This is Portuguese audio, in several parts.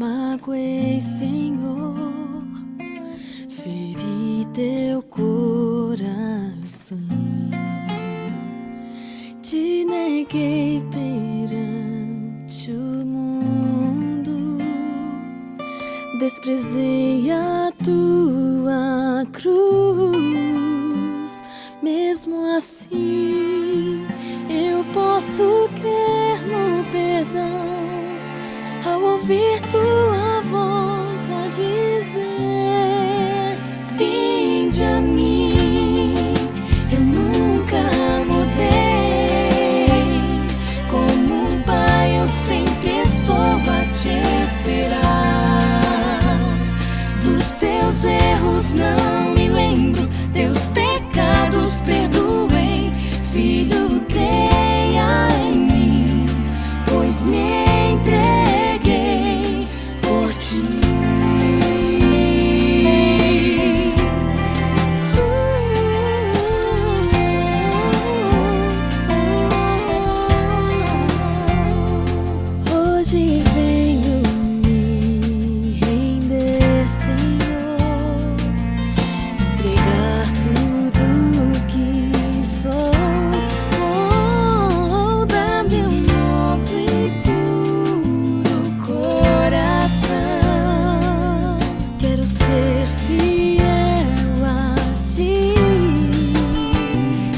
magoei, Senhor, feri teu coração, te neguei perante o mundo, desprezei a tua cruz. Mesmo assim, eu posso crer no perdão ao ouvir tua voz a dizer: vinde a mim. Eu nunca mudei, como um pai eu sempre estou a te esperar. Dos teus erros não me lembro, teus pecados perdoei. Filho, creia em mim, pois me entreguei por ti. Hoje venho me render, Senhor, entregar tudo que sou. Oh, dá-me um novo e puro coração. Quero ser fiel a ti.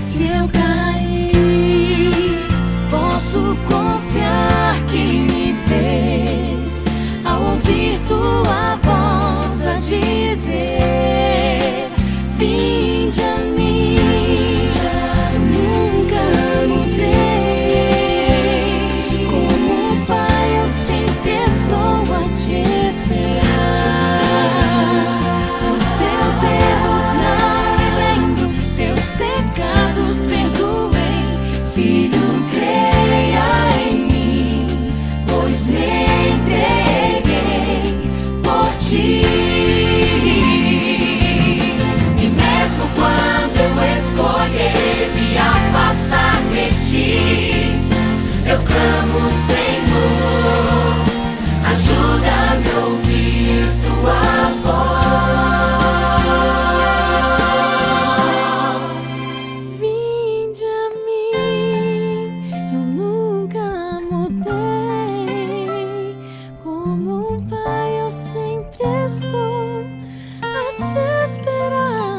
Se eu cair, posso confiar que me vês ao ouvir tua voz a dizer: vinde a mim. Eu nunca mudei, como pai eu sempre estou a te esperar. Dos teus erros não me lembro, teus pecados perdoei. Filho, creia em mim, pois me entreguei por ti. E mesmo quando eu escolher me afastar de ti, eu clamo, Senhor, ajuda-me a ouvir tua voz. Vinde a mim. Eu nunca mudei, como um pai eu sempre estou a te esperar.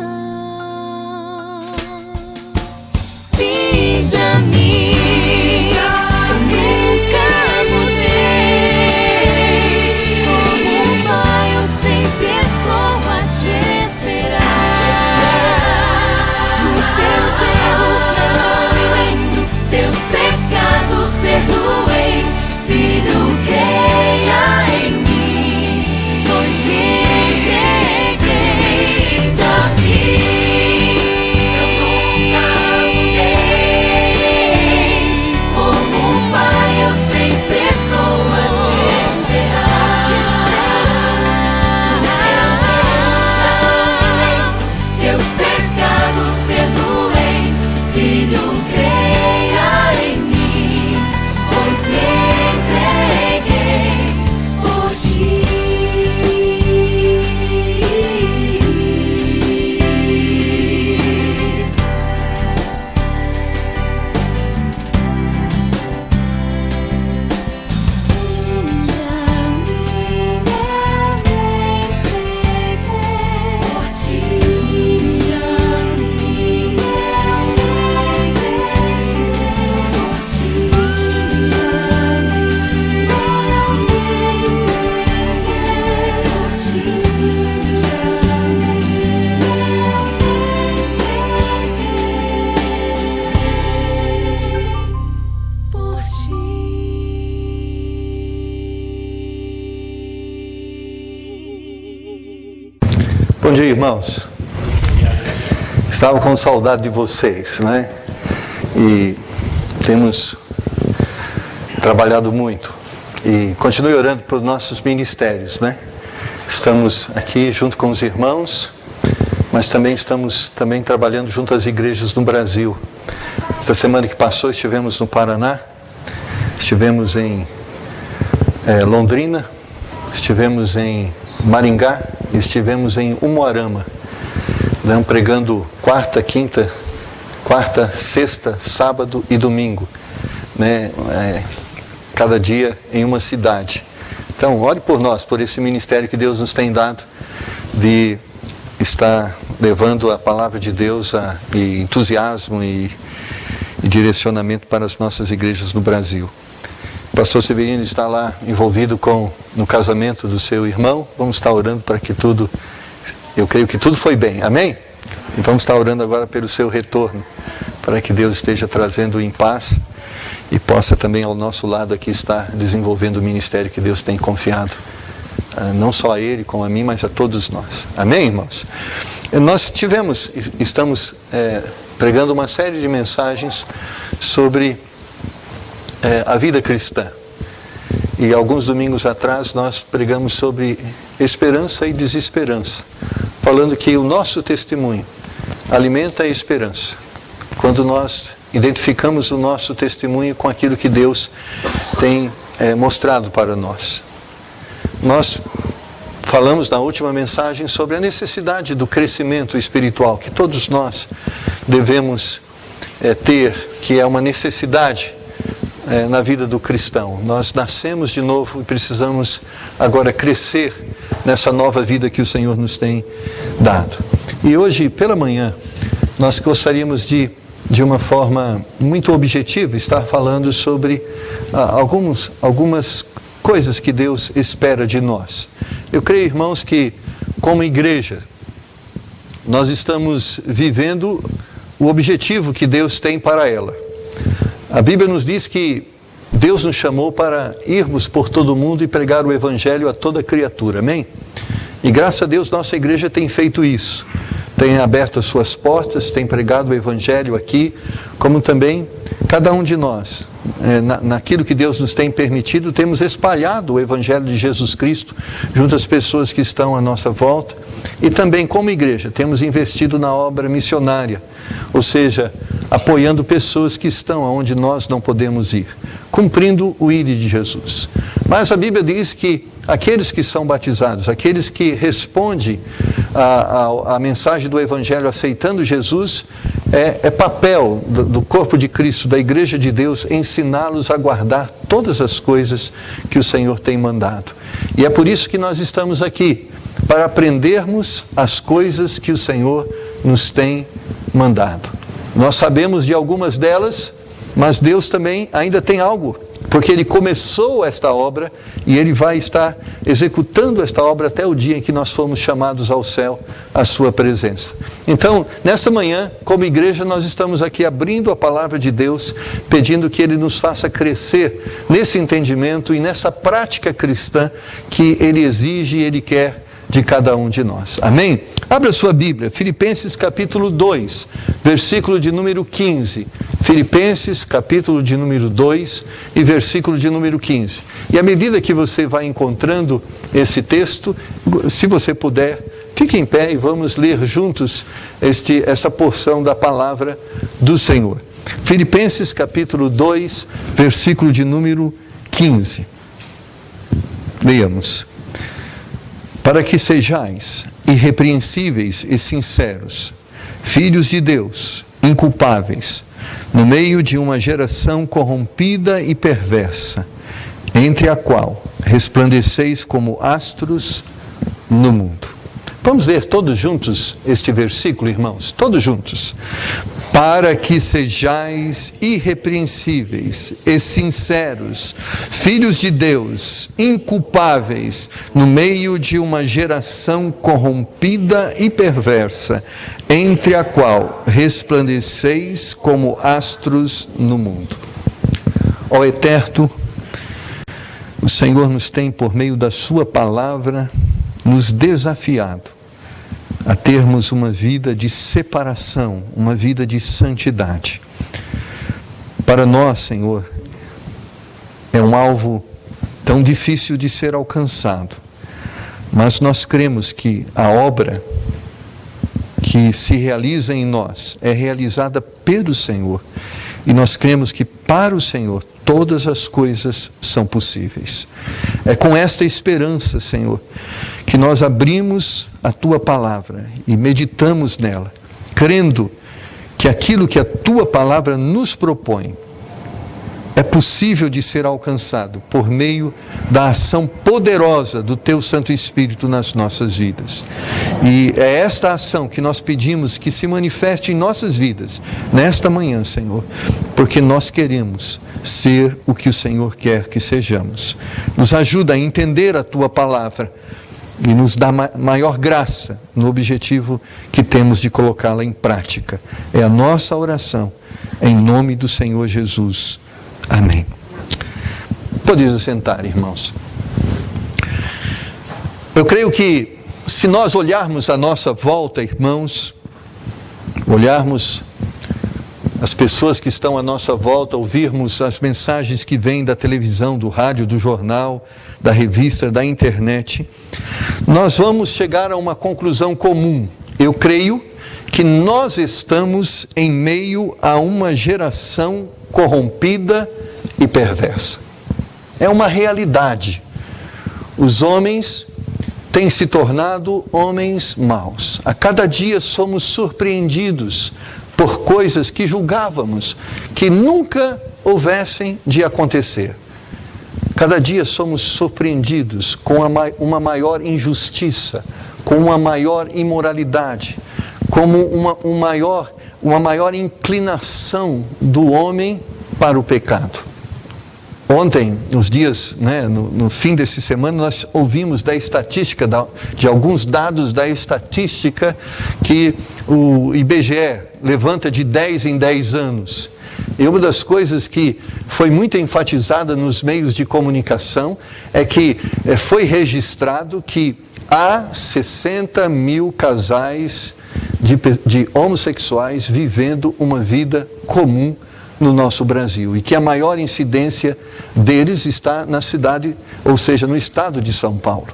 Vinde a mim. Eu nunca mudei, como um pai eu sempre estou a te esperar. Dos teus erros não me lembro, teus pecados perdoei. Filho, creia em mim, pois me entreguei por ti. Eu nunca mudei, como um pai eu sempre estou a te esperar. Teus pecados perdoei. Filho, creia em mim, pois me entreguei por ti. Bom dia, irmãos. Estava com saudade de vocês, né? E temos trabalhado muito. E continue orando pelos nossos ministérios, né? Estamos aqui junto com os irmãos, mas também estamos trabalhando junto às igrejas no Brasil. Essa semana que passou estivemos no Paraná, estivemos em Londrina, estivemos em Maringá, estivemos em Umuarama, pregando quarta, sexta, sábado e domingo, né? Cada dia em uma cidade. Então, ore por nós, por esse ministério que Deus nos tem dado, de estar levando a palavra de Deus e entusiasmo e direcionamento para as nossas igrejas no Brasil. O pastor Severino está lá envolvido no casamento do seu irmão. Vamos estar orando para que eu creio que tudo foi bem, amém? E vamos estar orando agora pelo seu retorno, para que Deus esteja trazendo em paz e possa também ao nosso lado aqui estar desenvolvendo o ministério que Deus tem confiado, não só a ele, como a mim, mas a todos nós. Amém, irmãos? Nós estamos pregando uma série de mensagens sobre a vida cristã. E alguns domingos atrás nós pregamos sobre esperança e desesperança, falando que o nosso testemunho alimenta a esperança. Quando nós identificamos o nosso testemunho com aquilo que Deus tem mostrado para nós. Nós falamos na última mensagem sobre a necessidade do crescimento espiritual que todos nós devemos ter, que é uma necessidade na vida do cristão. Nós nascemos de novo e precisamos agora crescer nessa nova vida que o Senhor nos tem dado. E hoje, pela manhã, nós gostaríamos de uma forma muito objetiva, estar falando sobre algumas coisas que Deus espera de nós. Eu creio, irmãos, que como igreja, nós estamos vivendo o objetivo que Deus tem para ela. A Bíblia nos diz que Deus nos chamou para irmos por todo o mundo e pregar o Evangelho a toda criatura, amém? E graças a Deus nossa igreja tem feito isso. Tem aberto as suas portas, tem pregado o Evangelho aqui, como também cada um de nós, naquilo que Deus nos tem permitido, temos espalhado o Evangelho de Jesus Cristo junto às pessoas que estão à nossa volta. E também como igreja temos investido na obra missionária, ou seja, apoiando pessoas que estão onde nós não podemos ir, cumprindo o ID de Jesus. Mas a Bíblia diz que aqueles que são batizados, aqueles que respondem a mensagem do Evangelho aceitando Jesus, é papel do corpo de Cristo, da igreja de Deus, ensiná-los a guardar todas as coisas que o Senhor tem mandado. E é por isso que nós estamos aqui, para aprendermos as coisas que o Senhor nos tem mandado. Nós sabemos de algumas delas, mas Deus também ainda tem algo, porque Ele começou esta obra e Ele vai estar executando esta obra até o dia em que nós fomos chamados ao céu, à sua presença. Então, nesta manhã, como igreja, nós estamos aqui abrindo a palavra de Deus, pedindo que Ele nos faça crescer nesse entendimento e nessa prática cristã que Ele exige e Ele quer de cada um de nós. Amém? Abra sua Bíblia, Filipenses capítulo 2, versículo de número 15. Filipenses capítulo de número 2 e versículo de número 15. E à medida que você vai encontrando esse texto, se você puder, fique em pé e vamos ler juntos essa porção da palavra do Senhor. Filipenses capítulo 2, versículo de número 15. Leamos. Para que sejais irrepreensíveis e sinceros, filhos de Deus, inculpáveis, no meio de uma geração corrompida e perversa, entre a qual resplandeceis como astros no mundo. Vamos ler todos juntos este versículo, irmãos? Todos juntos. Para que sejais irrepreensíveis e sinceros, filhos de Deus, inculpáveis, no meio de uma geração corrompida e perversa, entre a qual resplandeceis como astros no mundo. Ó Eterno, o Senhor nos tem, por meio da sua palavra, nos desafiado a termos uma vida de separação, uma vida de santidade. Para nós, Senhor, é um alvo tão difícil de ser alcançado, mas nós cremos que a obra que se realiza em nós é realizada pelo Senhor, e nós cremos que para o Senhor todas as coisas são possíveis. É com esta esperança, Senhor, que nós abrimos a Tua palavra e meditamos nela, crendo que aquilo que a Tua palavra nos propõe é possível de ser alcançado por meio da ação poderosa do Teu Santo Espírito nas nossas vidas. E é esta ação que nós pedimos que se manifeste em nossas vidas, nesta manhã, Senhor, porque nós queremos ser o que o Senhor quer que sejamos. Nos ajuda a entender a Tua palavra e nos dá maior graça no objetivo que temos de colocá-la em prática. É a nossa oração, em nome do Senhor Jesus. Amém. Podeis assentar, irmãos. Eu creio que se nós olharmos à nossa volta, irmãos, olharmos as pessoas que estão à nossa volta, ouvirmos as mensagens que vêm da televisão, do rádio, do jornal, da revista, da internet, nós vamos chegar a uma conclusão comum. Eu creio que nós estamos em meio a uma geração corrompida e perversa. É uma realidade. Os homens têm se tornado homens maus. A cada dia somos surpreendidos por coisas que julgávamos que nunca houvessem de acontecer. Cada dia somos surpreendidos com uma maior injustiça, com uma maior imoralidade, como uma maior inclinação do homem para o pecado. Ontem, nos dias, no fim dessa semana, nós ouvimos da estatística, de alguns dados da estatística que o IBGE levanta de 10 em 10 anos. E uma das coisas que foi muito enfatizada nos meios de comunicação é que foi registrado que há 60 mil casais de homossexuais vivendo uma vida comum no nosso Brasil, e que a maior incidência deles está na cidade, ou seja, no estado de São Paulo.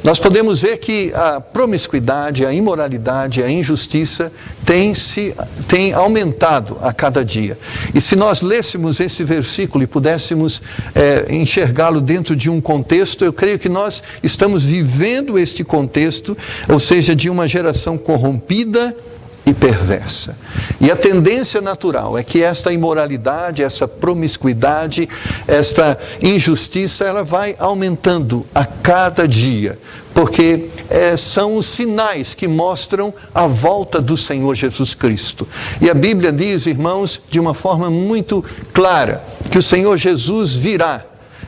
Nós podemos ver que a promiscuidade, a imoralidade, a injustiça tem aumentado a cada dia. E se nós lêssemos esse versículo e pudéssemos enxergá-lo dentro de um contexto, eu creio que nós estamos vivendo este contexto, ou seja, de uma geração corrompida e perversa. E a tendência natural é que esta imoralidade, essa promiscuidade, esta injustiça, ela vai aumentando a cada dia, porque são os sinais que mostram a volta do Senhor Jesus Cristo. E a Bíblia diz, irmãos, de uma forma muito clara, que o Senhor Jesus virá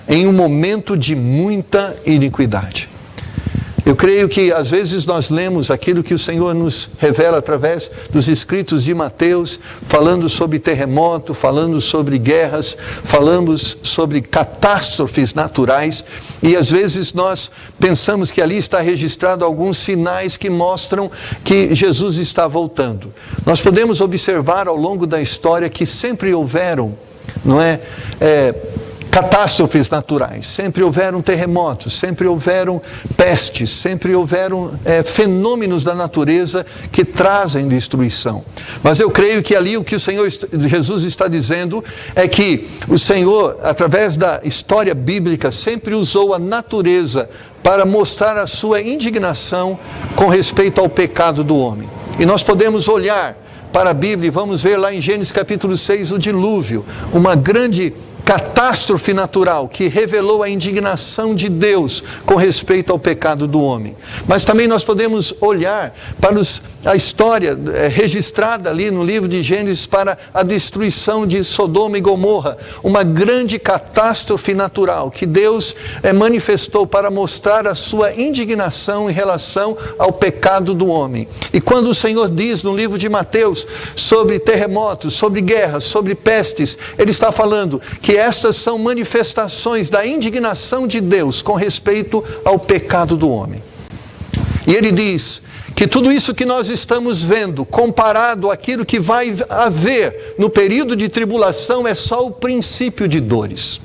em um momento de muita iniquidade. Eu creio que às vezes nós lemos aquilo que o Senhor nos revela através dos escritos de Mateus, falando sobre terremoto, falando sobre guerras, falamos sobre catástrofes naturais, e às vezes nós pensamos que ali está registrado alguns sinais que mostram que Jesus está voltando. Nós podemos observar ao longo da história que sempre houveram, catástrofes naturais, sempre houveram terremotos, sempre houveram pestes, sempre houveram fenômenos da natureza que trazem destruição. Mas eu creio que ali o que o Senhor Jesus está dizendo é que o Senhor, através da história bíblica, sempre usou a natureza para mostrar a sua indignação com respeito ao pecado do homem. E nós podemos olhar para a Bíblia e vamos ver lá em Gênesis capítulo 6 o dilúvio, uma grande catástrofe natural que revelou a indignação de Deus com respeito ao pecado do homem. Mas também nós podemos olhar para a história registrada ali no livro de Gênesis para a destruição de Sodoma e Gomorra, uma grande catástrofe natural que Deus manifestou para mostrar a sua indignação em relação ao pecado do homem. E quando o Senhor diz no livro de Mateus sobre terremotos, sobre guerras, sobre pestes, Ele está falando que estas são manifestações da indignação de Deus com respeito ao pecado do homem. E Ele diz que tudo isso que nós estamos vendo, comparado àquilo que vai haver no período de tribulação, é só o princípio de dores.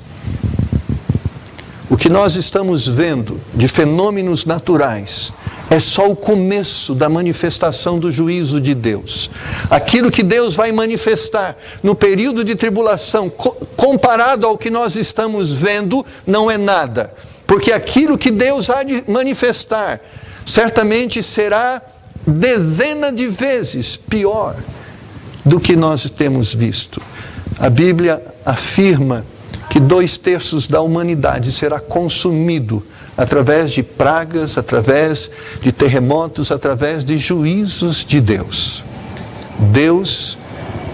O que nós estamos vendo de fenômenos naturais é só o começo da manifestação do juízo de Deus. Aquilo que Deus vai manifestar no período de tribulação, comparado ao que nós estamos vendo, não é nada. Porque aquilo que Deus há de manifestar, certamente será dezenas de vezes pior do que nós temos visto. A Bíblia afirma que 2/3 da humanidade será consumido através de pragas, através de terremotos, através de juízos de Deus. Deus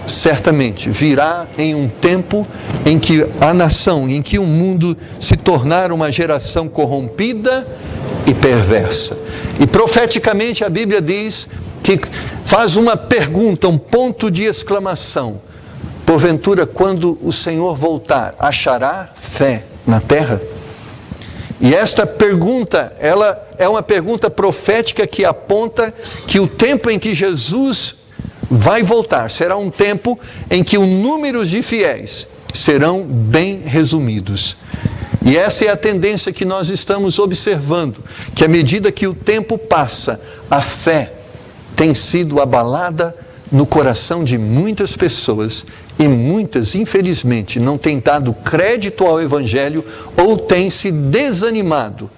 certamente virá em um tempo em que a nação, em que o mundo se tornar uma geração corrompida e perversa. E profeticamente a Bíblia diz que faz uma pergunta, um ponto de exclamação: porventura, quando o Senhor voltar, achará fé na terra? E esta pergunta, ela é uma pergunta profética que aponta que o tempo em que Jesus vai voltar será um tempo em que o número de fiéis serão bem resumidos. E essa é a tendência que nós estamos observando, que à medida que o tempo passa, a fé tem sido abalada no coração de muitas pessoas, e muitas, infelizmente, não têm dado crédito ao Evangelho ou têm se desanimado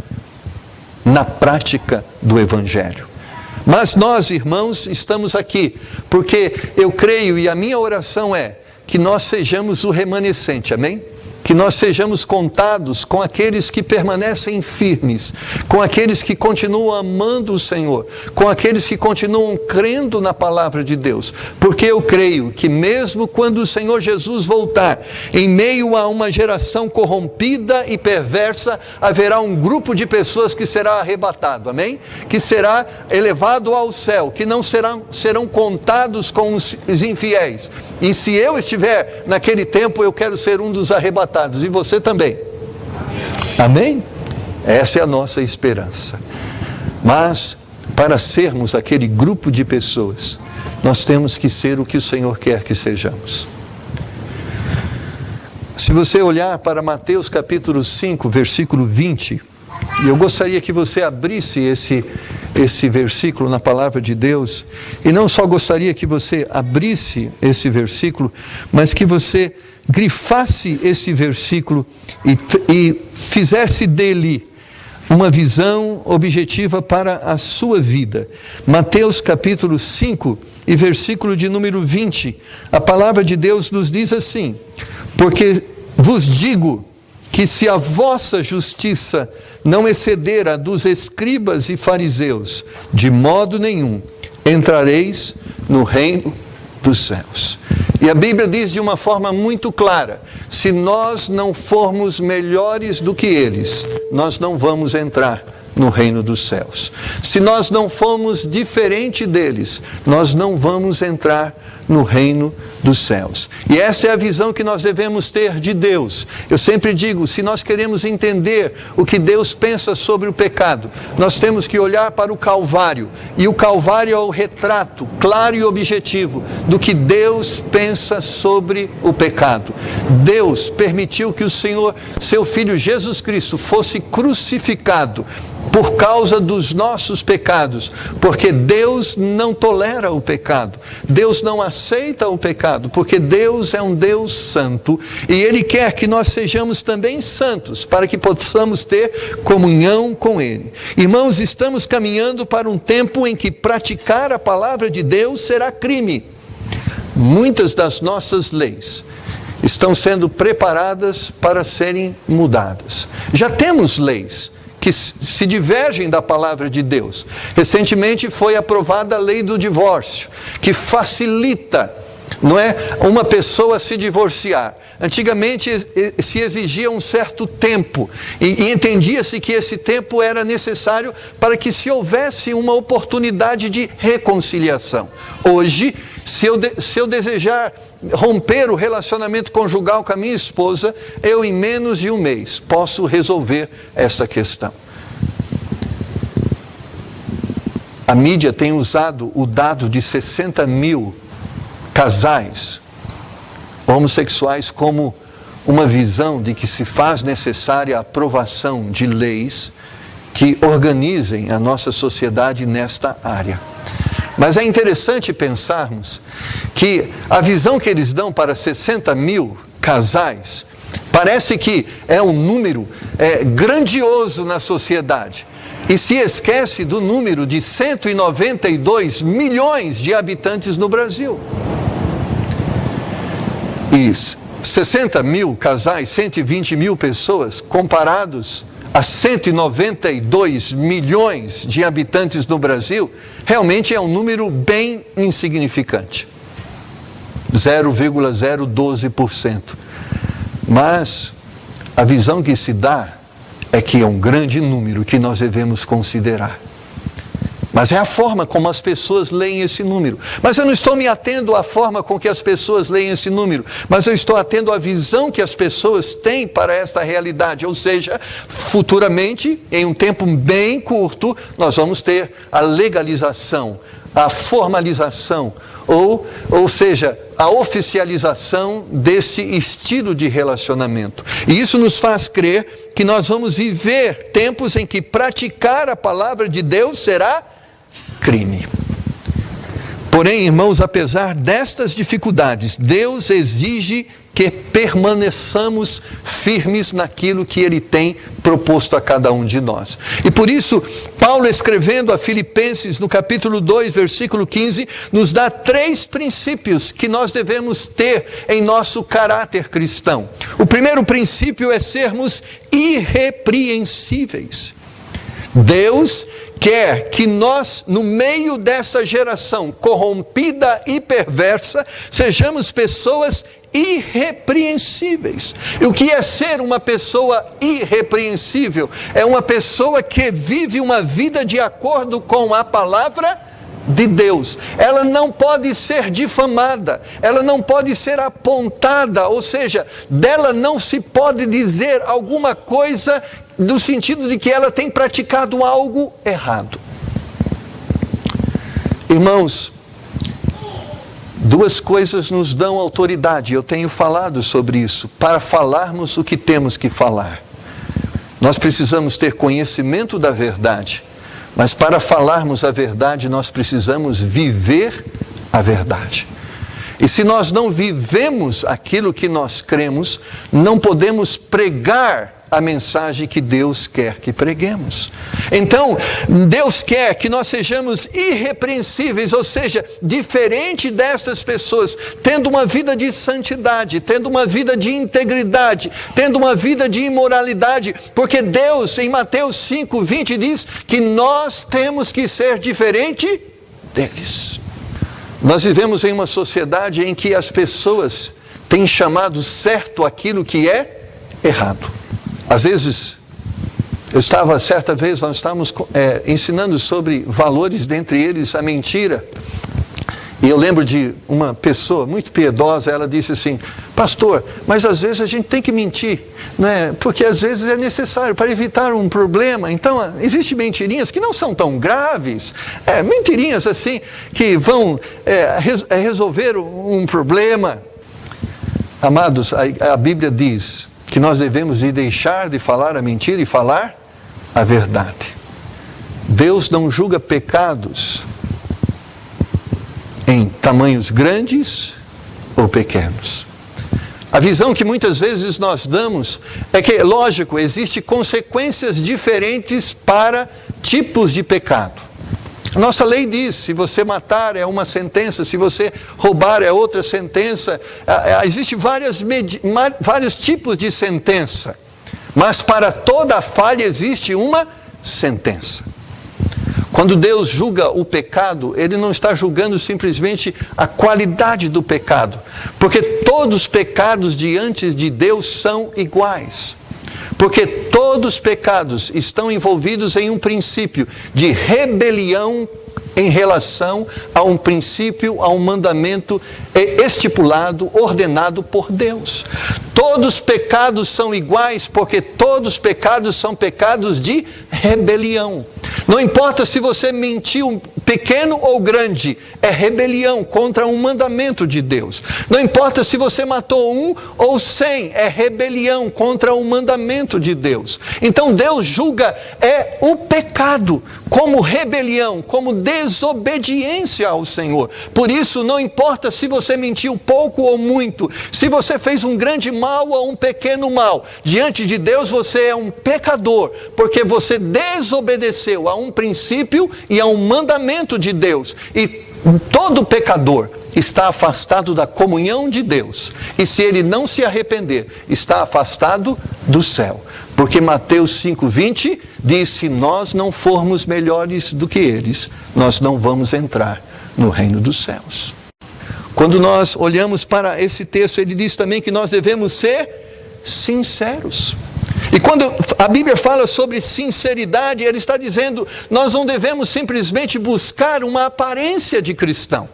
na prática do Evangelho. Mas nós, irmãos, estamos aqui porque eu creio, e a minha oração é que nós sejamos o remanescente, amém? Que nós sejamos contados com aqueles que permanecem firmes, com aqueles que continuam amando o Senhor, com aqueles que continuam crendo na palavra de Deus. Porque eu creio que mesmo quando o Senhor Jesus voltar, em meio a uma geração corrompida e perversa, haverá um grupo de pessoas que será arrebatado, amém? Que será elevado ao céu, que não serão contados com os infiéis. E se eu estiver naquele tempo, eu quero ser um dos arrebatados, e você também. Amém? Essa é a nossa esperança. Mas, para sermos aquele grupo de pessoas, nós temos que ser o que o Senhor quer que sejamos. Se você olhar para Mateus capítulo 5, versículo 20, e eu gostaria que você abrisse esse versículo na palavra de Deus, e não só gostaria que você abrisse esse versículo, mas que você grifasse esse versículo e fizesse dele uma visão objetiva para a sua vida. Mateus capítulo 5 e versículo de número 20, a palavra de Deus nos diz assim: porque vos digo que se a vossa justiça não exceder a dos escribas e fariseus, de modo nenhum entrareis no reino dos céus. E a Bíblia diz de uma forma muito clara: se nós não formos melhores do que eles, nós não vamos entrar no reino dos céus. Se nós não formos diferente deles, nós não vamos entrar no reino dos céus. E essa é a visão que nós devemos ter de Deus. Eu sempre digo, se nós queremos entender o que Deus pensa sobre o pecado, nós temos que olhar para o Calvário. E o Calvário é o retrato claro e objetivo do que Deus pensa sobre o pecado. Deus permitiu que o Senhor, seu Filho Jesus Cristo, fosse crucificado por causa dos nossos pecados, porque Deus não tolera o pecado, Deus não aceita o pecado, porque Deus é um Deus santo, e Ele quer que nós sejamos também santos, para que possamos ter comunhão com Ele. Irmãos, estamos caminhando para um tempo em que praticar a palavra de Deus será crime. Muitas das nossas leis estão sendo preparadas para serem mudadas. Já temos leis que se divergem da palavra de Deus. Recentemente foi aprovada a lei do divórcio, que facilita, não é, uma pessoa se divorciar. Antigamente se exigia um certo tempo, e entendia-se que esse tempo era necessário para que se houvesse uma oportunidade de reconciliação. Hoje, se eu desejar romper o relacionamento conjugal com a minha esposa, eu em menos de um mês posso resolver essa questão. A mídia tem usado o dado de 60 mil casais homossexuais como uma visão de que se faz necessária a aprovação de leis que organizem a nossa sociedade nesta área. Mas é interessante pensarmos que a visão que eles dão para 60 mil casais parece que é um número grandioso na sociedade. E se esquece do número de 192 milhões de habitantes no Brasil. E 60 mil casais, 120 mil pessoas, comparados a 192 milhões de habitantes no Brasil, realmente é um número bem insignificante. 0,012%. Mas a visão que se dá é que é um grande número que nós devemos considerar. Mas é a forma como as pessoas leem esse número. Mas eu não estou me atendo à forma com que as pessoas leem esse número, mas eu estou atendo à visão que as pessoas têm para esta realidade. Ou seja, futuramente, em um tempo bem curto, nós vamos ter a legalização, a formalização, ou seja, a oficialização desse estilo de relacionamento. E isso nos faz crer que nós vamos viver tempos em que praticar a palavra de Deus será crime. Porém, irmãos, apesar destas dificuldades, Deus exige que permaneçamos firmes naquilo que Ele tem proposto a cada um de nós. E por isso, Paulo, escrevendo a Filipenses, no capítulo 2, versículo 15, nos dá 3 princípios que nós devemos ter em nosso caráter cristão. O primeiro princípio é sermos irrepreensíveis. Deus quer que nós, no meio dessa geração corrompida e perversa, sejamos pessoas irrepreensíveis. E o que é ser uma pessoa irrepreensível? É uma pessoa que vive uma vida de acordo com a palavra de Deus. Ela não pode ser difamada, ela não pode ser apontada, ou seja, dela não se pode dizer alguma coisa no sentido de que ela tem praticado algo errado. Irmãos, 2 coisas nos dão autoridade, eu tenho falado sobre isso, para falarmos o que temos que falar. Nós precisamos ter conhecimento da verdade, mas para falarmos a verdade, nós precisamos viver a verdade. E se nós não vivemos aquilo que nós cremos, não podemos pregar a mensagem que Deus quer que preguemos. Então, Deus quer que nós sejamos irrepreensíveis, ou seja, diferente dessas pessoas, tendo uma vida de santidade, tendo uma vida de integridade, tendo uma vida de imoralidade, porque Deus, em Mateus 5:20, diz que nós temos que ser diferente deles. Nós vivemos em uma sociedade em que as pessoas têm chamado certo aquilo que é errado. Às vezes, certa vez nós estávamos ensinando sobre valores, dentre eles a mentira. E eu lembro de uma pessoa muito piedosa, ela disse assim: pastor, mas às vezes a gente tem que mentir, né? Porque às vezes é necessário para evitar um problema. Então, existem mentirinhas que não são tão graves, mentirinhas assim, que vão resolver um problema. Amados, a Bíblia diz que nós devemos deixar de falar a mentira e falar a verdade. Deus não julga pecados em tamanhos grandes ou pequenos. A visão que muitas vezes nós damos é que, lógico, existem consequências diferentes para tipos de pecado. A nossa lei diz, se você matar é uma sentença, se você roubar é outra sentença. Existem vários tipos de sentença, mas para toda falha existe uma sentença. Quando Deus julga o pecado, Ele não está julgando simplesmente a qualidade do pecado, porque todos os pecados diante de Deus são iguais. Porque todos os pecados estão envolvidos em um princípio de rebelião em relação a um princípio, a um mandamento estipulado, ordenado por Deus. Todos os pecados são iguais porque todos os pecados são pecados de rebelião. Não importa se você mentiu pequeno ou grande, é rebelião contra um mandamento de Deus. Não importa se você matou 1 ou 100, é rebelião contra um mandamento de Deus. Então Deus julga o pecado como rebelião, como desobediência ao Senhor. Por isso, não importa se você mentiu pouco ou muito, se você fez um grande mal ou um pequeno mal, diante de Deus você é um pecador, porque você desobedeceu a um princípio e a um mandamento de Deus. E todo pecador está afastado da comunhão de Deus. E se ele não se arrepender, está afastado do céu. Porque Mateus 5:20 diz: se nós não formos melhores do que eles, nós não vamos entrar no reino dos céus. Quando nós olhamos para esse texto, ele diz também que nós devemos ser sinceros. E quando a Bíblia fala sobre sinceridade, ele está dizendo, nós não devemos simplesmente buscar uma aparência de cristão.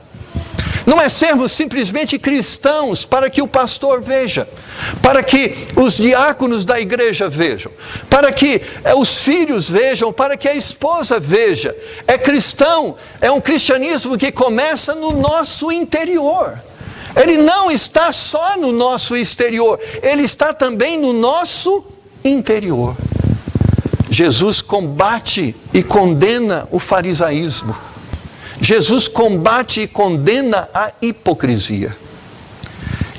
Não é sermos simplesmente cristãos para que o pastor veja, para que os diáconos da igreja vejam, para que os filhos vejam, para que a esposa veja. É cristão, é um cristianismo que começa no nosso interior. Ele não está só no nosso exterior, ele está também no nosso interior. Jesus combate e condena o farisaísmo. Jesus combate e condena a hipocrisia.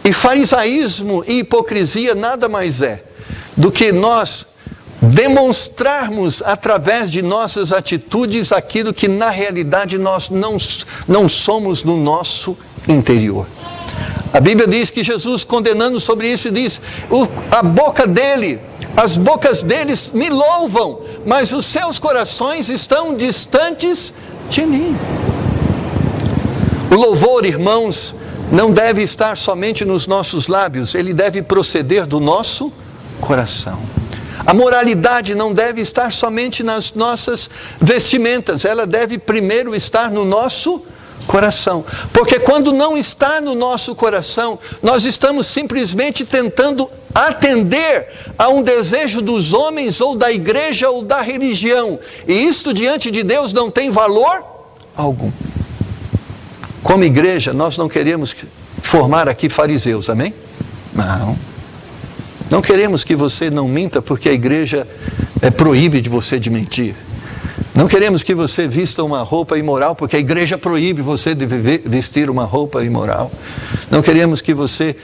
E farisaísmo e hipocrisia nada mais é do que nós demonstrarmos através de nossas atitudes aquilo que na realidade nós não somos no nosso interior. A Bíblia diz que Jesus, condenando sobre isso, diz: a boca dele, as bocas deles me louvam, mas os seus corações estão distantes de mim. O louvor, irmãos, não deve estar somente nos nossos lábios, ele deve proceder do nosso coração. A moralidade não deve estar somente nas nossas vestimentas, ela deve primeiro estar no nosso coração. Porque quando não está no nosso coração, nós estamos simplesmente tentando atender a um desejo dos homens ou da igreja ou da religião. E isto diante de Deus não tem valor algum. Como igreja, nós não queremos formar aqui fariseus, amém? Não. Não queremos que você não minta porque a igreja proíbe de você de mentir. Não queremos que você vista uma roupa imoral porque a igreja proíbe você de vestir uma roupa imoral. Não queremos que você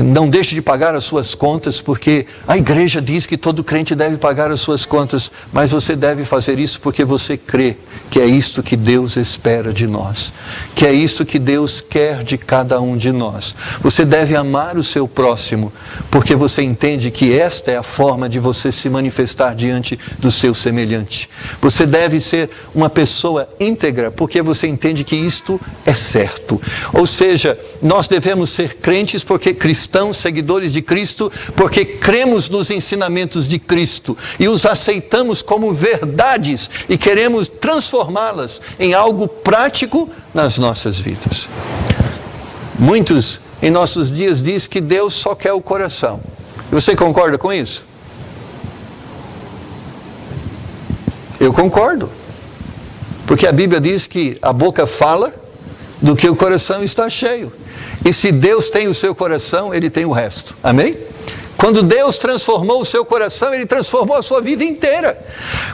não deixe de pagar as suas contas porque a igreja diz que todo crente deve pagar as suas contas, mas você deve fazer isso porque você crê que é isto que Deus espera de nós, que é isso que Deus quer de cada um de nós. Você deve amar o seu próximo porque você entende que esta é a forma de você se manifestar diante do seu semelhante. Você deve ser uma pessoa íntegra porque você entende que isto é certo. Ou seja, nós devemos ser crentes porque cristãos, seguidores de Cristo, porque cremos nos ensinamentos de Cristo e os aceitamos como verdades e queremos transformá-las em algo prático nas nossas vidas. Muitos em nossos dias dizem que Deus só quer o coração. Você concorda com isso? Eu concordo. Porque a Bíblia diz que a boca fala do que o coração está cheio. E se Deus tem o seu coração, Ele tem o resto. Amém? Quando Deus transformou o seu coração, Ele transformou a sua vida inteira.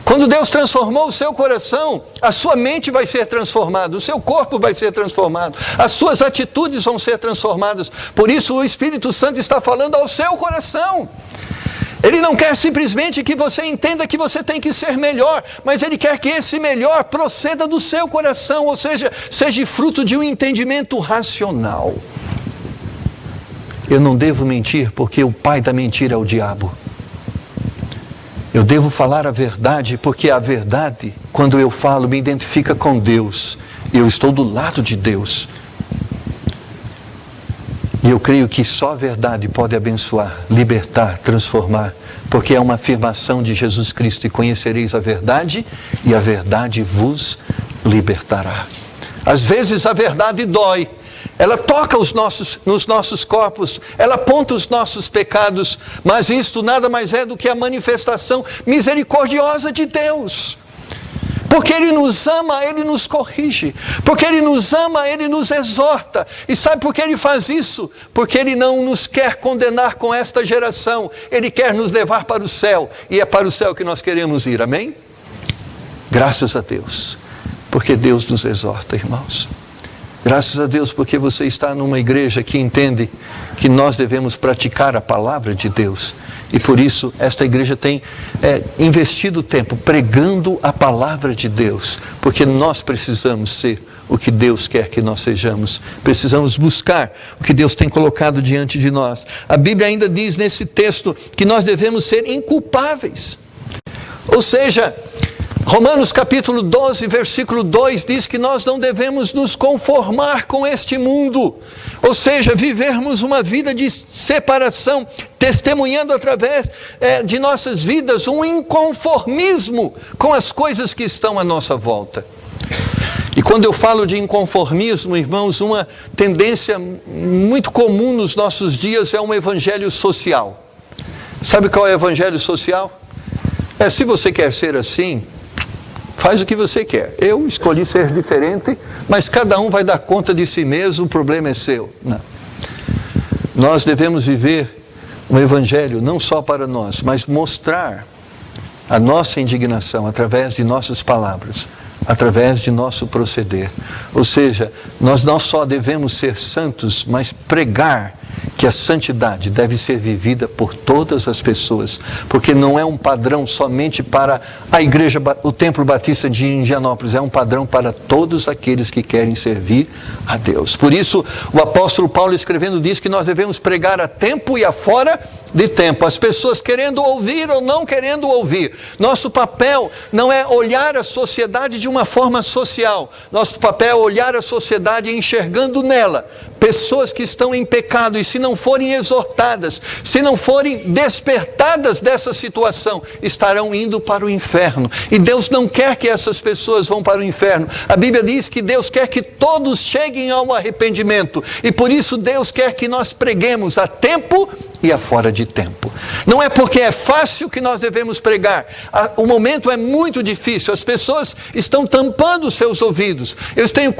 Quando Deus transformou o seu coração, a sua mente vai ser transformada, o seu corpo vai ser transformado, as suas atitudes vão ser transformadas. Por isso o Espírito Santo está falando ao seu coração. Ele não quer simplesmente que você entenda que você tem que ser melhor, mas Ele quer que esse melhor proceda do seu coração, ou seja, seja fruto de um entendimento racional. Eu não devo mentir porque o pai da mentira é o diabo. Eu devo falar a verdade porque a verdade, quando eu falo, me identifica com Deus. Eu estou do lado de Deus. E eu creio que só a verdade pode abençoar, libertar, transformar, porque é uma afirmação de Jesus Cristo: e conhecereis a verdade, e a verdade vos libertará. Às vezes a verdade dói, ela toca nos nossos corpos, ela aponta os nossos pecados, mas isto nada mais é do que a manifestação misericordiosa de Deus. Porque Ele nos ama, Ele nos corrige. Porque Ele nos ama, Ele nos exorta. E sabe por que Ele faz isso? Porque Ele não nos quer condenar com esta geração. Ele quer nos levar para o céu. E é para o céu que nós queremos ir, amém? Graças a Deus. Porque Deus nos exorta, irmãos. Graças a Deus porque você está numa igreja que entende que nós devemos praticar a palavra de Deus. E por isso esta igreja tem investido tempo pregando a palavra de Deus. Porque nós precisamos ser o que Deus quer que nós sejamos. Precisamos buscar o que Deus tem colocado diante de nós. A Bíblia ainda diz nesse texto que nós devemos ser inculpáveis. Ou seja, Romanos capítulo 12, versículo 2 diz que nós não devemos nos conformar com este mundo. Ou seja, vivermos uma vida de separação, testemunhando através de nossas vidas um inconformismo com as coisas que estão à nossa volta. E quando eu falo de inconformismo, irmãos, uma tendência muito comum nos nossos dias é um evangelho social. Sabe qual é o evangelho social? Se você quer ser assim, faz o que você quer. Eu escolhi ser diferente, mas cada um vai dar conta de si mesmo, o problema é seu. Não. Nós devemos viver um evangelho não só para nós, mas mostrar a nossa indignação através de nossas palavras, através de nosso proceder. Ou seja, nós não só devemos ser santos, mas pregar que a santidade deve ser vivida por todas as pessoas, porque não é um padrão somente para a igreja, o Templo Batista de Indianópolis, é um padrão para todos aqueles que querem servir a Deus. Por isso, o apóstolo Paulo escrevendo diz que nós devemos pregar a tempo e a fora de tempo, as pessoas querendo ouvir ou não querendo ouvir. Nosso papel não é olhar a sociedade de uma forma social, nosso papel é olhar a sociedade enxergando nela pessoas que estão em pecado, e se não forem exortadas, se não forem despertadas dessa situação, estarão indo para o inferno. E Deus não quer que essas pessoas vão para o inferno. A Bíblia diz que Deus quer que todos cheguem ao arrependimento, e por isso Deus quer que nós preguemos a tempo e a fora de tempo. Não é porque é fácil que nós devemos pregar. O momento é muito difícil, as pessoas estão tampando os seus ouvidos. Eu tenho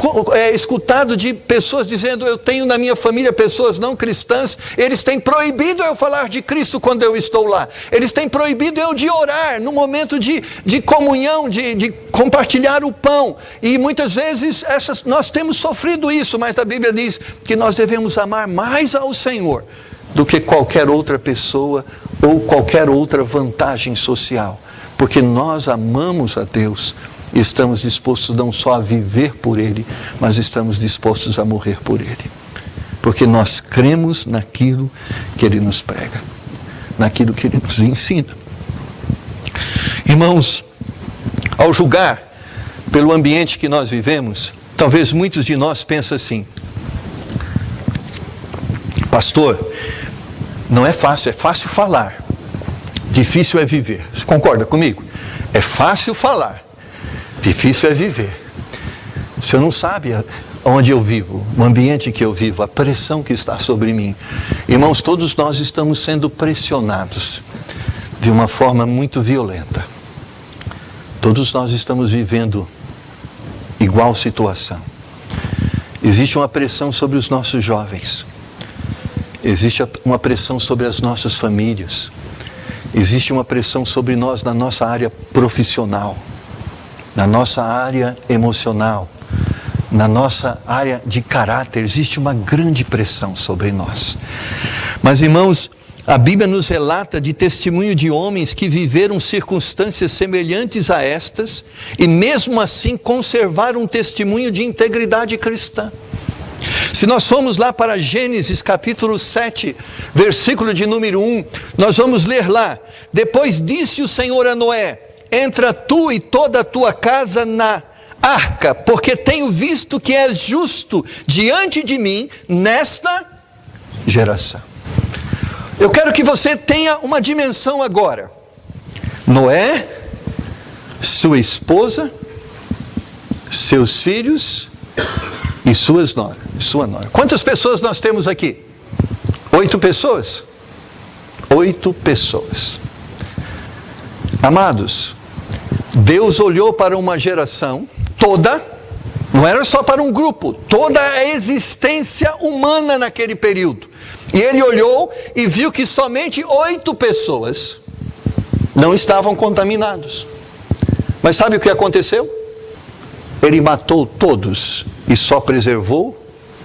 escutado de pessoas dizendo: eu tenho na minha família pessoas não cristãs, eles têm proibido eu falar de Cristo quando eu estou lá. Eles têm proibido eu de orar no momento de comunhão, de compartilhar o pão. E muitas vezes nós temos sofrido isso, mas a Bíblia diz que nós devemos amar mais ao Senhor do que qualquer outra pessoa ou qualquer outra vantagem social, porque nós amamos a Deus e estamos dispostos não só a viver por Ele, mas estamos dispostos a morrer por Ele, porque nós cremos naquilo que Ele nos prega, naquilo que Ele nos ensina. Irmãos, ao julgar pelo ambiente que nós vivemos, talvez muitos de nós pensem assim: pastor, não é fácil falar, difícil é viver. Você concorda comigo? É fácil falar, difícil é viver. O senhor não sabe onde eu vivo, o ambiente que eu vivo, a pressão que está sobre mim. Irmãos, todos nós estamos sendo pressionados de uma forma muito violenta. Todos nós estamos vivendo igual situação. Existe uma pressão sobre os nossos jovens. Existe uma pressão sobre as nossas famílias. Existe uma pressão sobre nós na nossa área profissional, na nossa área emocional, na nossa área de caráter. Existe uma grande pressão sobre nós. Mas, irmãos, a Bíblia nos relata de testemunho de homens que viveram circunstâncias semelhantes a estas e mesmo assim conservaram um testemunho de integridade cristã. Se nós formos lá para Gênesis capítulo 7, versículo de número 1, nós vamos ler lá: depois disse o Senhor a Noé: entra tu e toda a tua casa na arca, porque tenho visto que és justo diante de mim nesta geração. Eu quero que você tenha uma dimensão agora. Noé, sua esposa, seus filhos e sua nora. Quantas pessoas nós temos aqui? 8 pessoas. 8 pessoas. Amados, Deus olhou para uma geração toda, não era só para um grupo, toda a existência humana naquele período. E ele olhou e viu que somente 8 pessoas não estavam contaminados. Mas sabe o que aconteceu? Ele matou todos e só preservou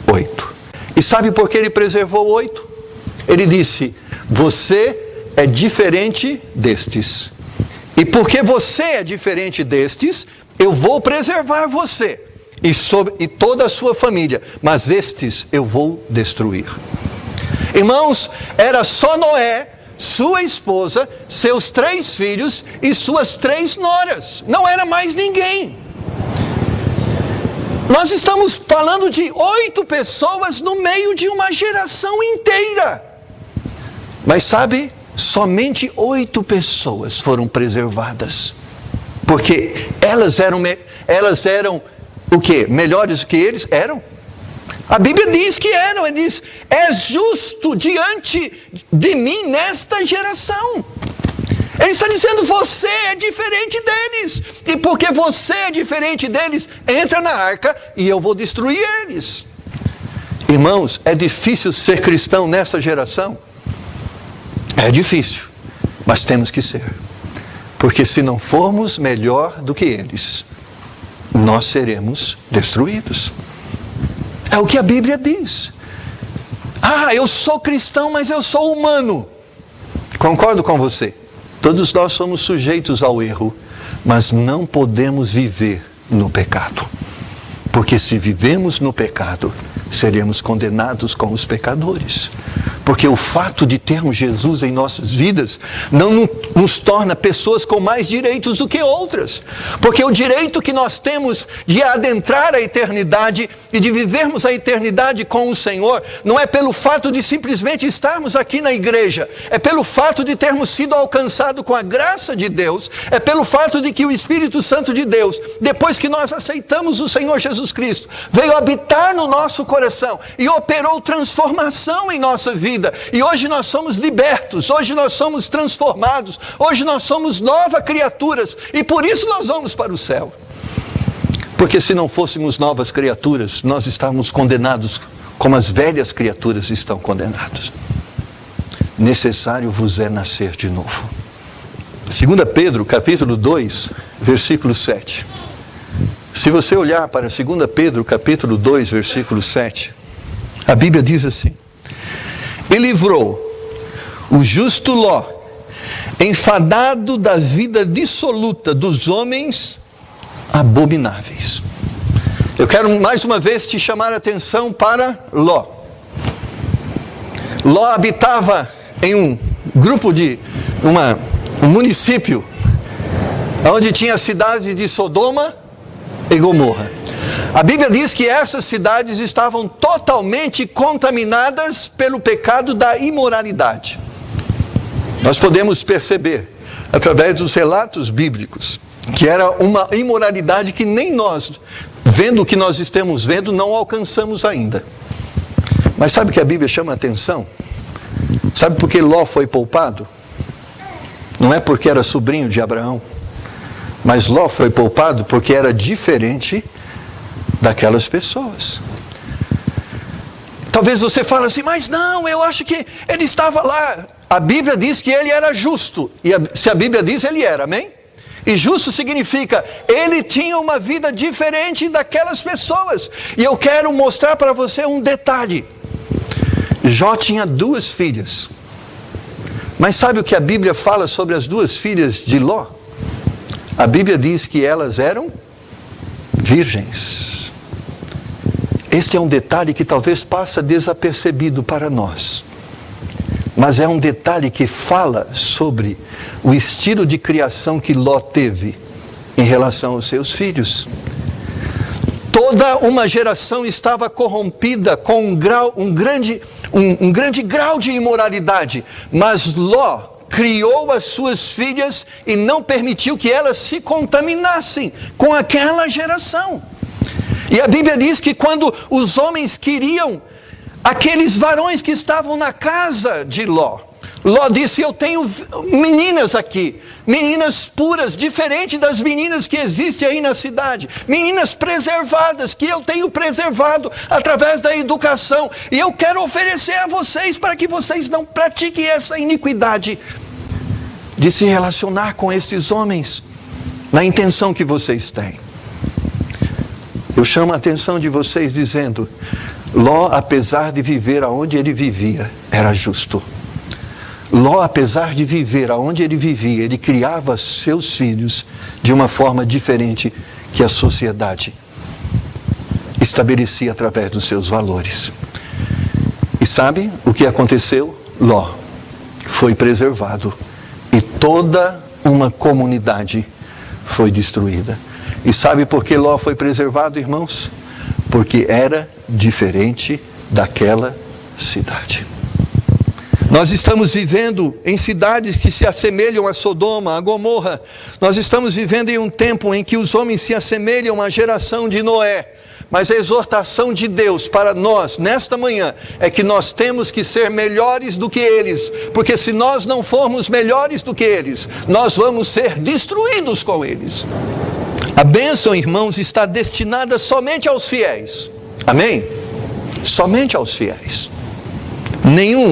8. E sabe por que ele preservou 8? Ele disse: você é diferente destes. E porque você é diferente destes, eu vou preservar você e toda a sua família, mas estes eu vou destruir. Irmãos, era só Noé, sua esposa, seus 3 filhos e suas 3 noras. Não era mais ninguém. Nós estamos falando de 8 pessoas no meio de uma geração inteira. Mas sabe, somente 8 pessoas foram preservadas. Porque elas eram o quê? Melhores do que eles? Eram. A Bíblia diz que eram. Ele diz: és justo diante de mim nesta geração. Ele está dizendo: você é diferente deles. E porque você é diferente deles, entra na arca e eu vou destruir eles. Irmãos, é difícil ser cristão nessa geração? É difícil, mas temos que ser. Porque se não formos melhor do que eles, nós seremos destruídos. É o que a Bíblia diz. Ah, eu sou cristão, mas eu sou humano. Concordo com você. Todos nós somos sujeitos ao erro, mas não podemos viver no pecado. Porque se vivemos no pecado, seremos condenados com os pecadores. Porque o fato de termos Jesus em nossas vidas não nos torna pessoas com mais direitos do que outras. Porque o direito que nós temos de adentrar a eternidade e de vivermos a eternidade com o Senhor, não é pelo fato de simplesmente estarmos aqui na igreja, é pelo fato de termos sido alcançados com a graça de Deus, é pelo fato de que o Espírito Santo de Deus, depois que nós aceitamos o Senhor Jesus Cristo, veio habitar no nosso coração e operou transformação em nossa vida. E hoje nós somos libertos, hoje nós somos transformados, hoje nós somos novas criaturas, e por isso nós vamos para o céu. Porque se não fôssemos novas criaturas, nós estávamos condenados como as velhas criaturas estão condenadas. Necessário vos é nascer de novo. 2 Pedro, capítulo 2, versículo 7. Se você olhar para 2 Pedro, capítulo 2, versículo 7, a Bíblia diz assim: e livrou o justo Ló, enfadado da vida dissoluta dos homens abomináveis. Eu quero mais uma vez te chamar a atenção para Ló. Ló habitava em um grupo um município onde tinha a cidade de Sodoma e Gomorra. A Bíblia diz que essas cidades estavam totalmente contaminadas pelo pecado da imoralidade. Nós podemos perceber, através dos relatos bíblicos, que era uma imoralidade que nem nós, vendo o que nós estamos vendo, não alcançamos ainda. Mas sabe o que a Bíblia chama a atenção? Sabe por que Ló foi poupado? Não é porque era sobrinho de Abraão, mas Ló foi poupado porque era diferente daquelas pessoas. Talvez você fale assim: mas não, eu acho que ele estava lá. A Bíblia diz que ele era justo, e se a Bíblia diz, ele era, amém? E justo significa, ele tinha uma vida diferente daquelas pessoas. E eu quero mostrar para você um detalhe. Jó tinha 2 filhas. Mas sabe o que a Bíblia fala sobre as 2 filhas de Ló? A Bíblia diz que elas eram virgens. Este é um detalhe que talvez passa desapercebido para nós. Mas é um detalhe que fala sobre o estilo de criação que Ló teve em relação aos seus filhos. Toda uma geração estava corrompida com um grande grau de imoralidade. Mas Ló criou as suas filhas e não permitiu que elas se contaminassem com aquela geração. E a Bíblia diz que quando os homens queriam aqueles varões que estavam na casa de Ló, Ló disse: eu tenho meninas aqui, meninas puras, diferente das meninas que existem aí na cidade, meninas preservadas, que eu tenho preservado através da educação, e eu quero oferecer a vocês para que vocês não pratiquem essa iniquidade de se relacionar com estes homens, na intenção que vocês têm. Eu chamo a atenção de vocês dizendo: Ló, apesar de viver aonde ele vivia, era justo. Ló, apesar de viver aonde ele vivia, ele criava seus filhos de uma forma diferente que a sociedade estabelecia através dos seus valores. E sabe o que aconteceu? Ló foi preservado e toda uma comunidade foi destruída. E sabe por que Ló foi preservado, irmãos? Porque era diferente daquela cidade. Nós estamos vivendo em cidades que se assemelham a Sodoma, a Gomorra. Nós estamos vivendo em um tempo em que os homens se assemelham à geração de Noé. Mas a exortação de Deus para nós, nesta manhã, é que nós temos que ser melhores do que eles. Porque se nós não formos melhores do que eles, nós vamos ser destruídos com eles. A bênção, irmãos, está destinada somente aos fiéis. Amém? Somente aos fiéis.